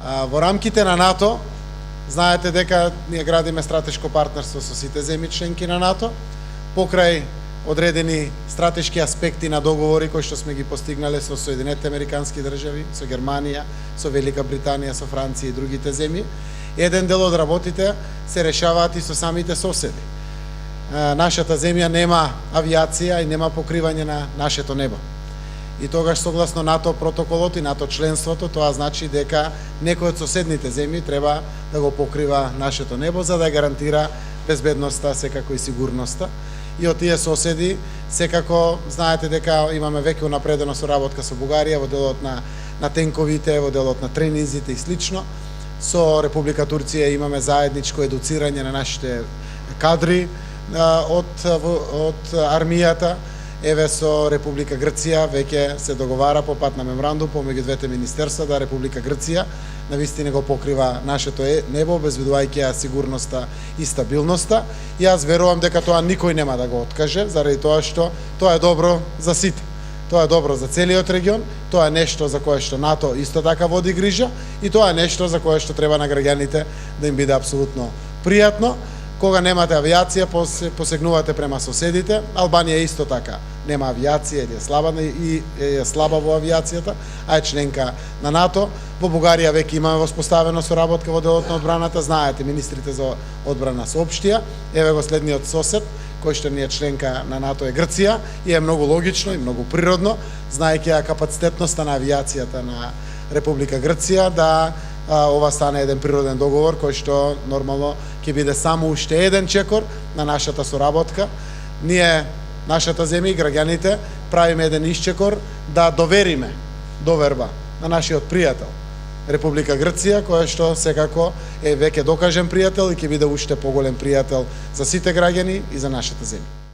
Во рамките на НАТО, знаете дека ние градиме стратешко партнерство со сите земји членки на НАТО, покрај одредени стратешки аспекти на договори кои што сме ги постигнале со Соединетите Американски држави, со Германија, со Велика Британија, со Франција и другите земји. Еден дел од работите се решаваат и со самите соседи. Нашата земја нема авиација и нема покривање на нашето небо. И тогаш согласно НАТО протоколот и НАТО членството, тоа значи дека некој од соседните земји треба да го покрива нашето небо за да гарантира безбедноста, секако и сигурноста. И од тие соседи, секако знаете дека имаме веќе унапредена соработка со Бугарија во делот на тенковите, во делот на тренинзите и слично. Со Република Турција имаме заедничко едуцирање на нашите кадри од армијата. Еве со Република Грција веќе се договара по пат на меморандум помеѓу двете министерства да Република Грција навистина го покрива нашето небо, обезбедувајќи ја сигурноста и стабилноста. Јас верувам дека тоа никој нема да го откаже, заради тоа што тоа е добро за сите. Тоа е добро за целиот регион, тоа е нешто за кое што НАТО исто така води грижа и тоа е нешто за кое што треба на граѓаните да им биде апсолутно пријатно. Кога немате авиација, посегнувате према соседите. Албанија исто така нема авиација или е слаба во авиацијата, а е членка на НАТО. Во Бугарија веќе имаме воспоставено соработка во делот на одбраната. Знаете, министрите за одбрана соопштија. Еве го следниот сосед, кој што ни е членка на НАТО е Грција и е многу логично и многу природно, знаејќи ја капацитетноста на авиацијата на Република Грција, да ова стане еден природен договор кој што нормално ќе биде само уште еден чекор на нашата соработка. Ние, нашата земја и граѓаните, правиме еден исчекор да довериме доверба на нашиот пријател Република Грција, која што секако е веќе докажен пријател и ќе биде уште поголем пријател за сите граѓани и за нашата земја.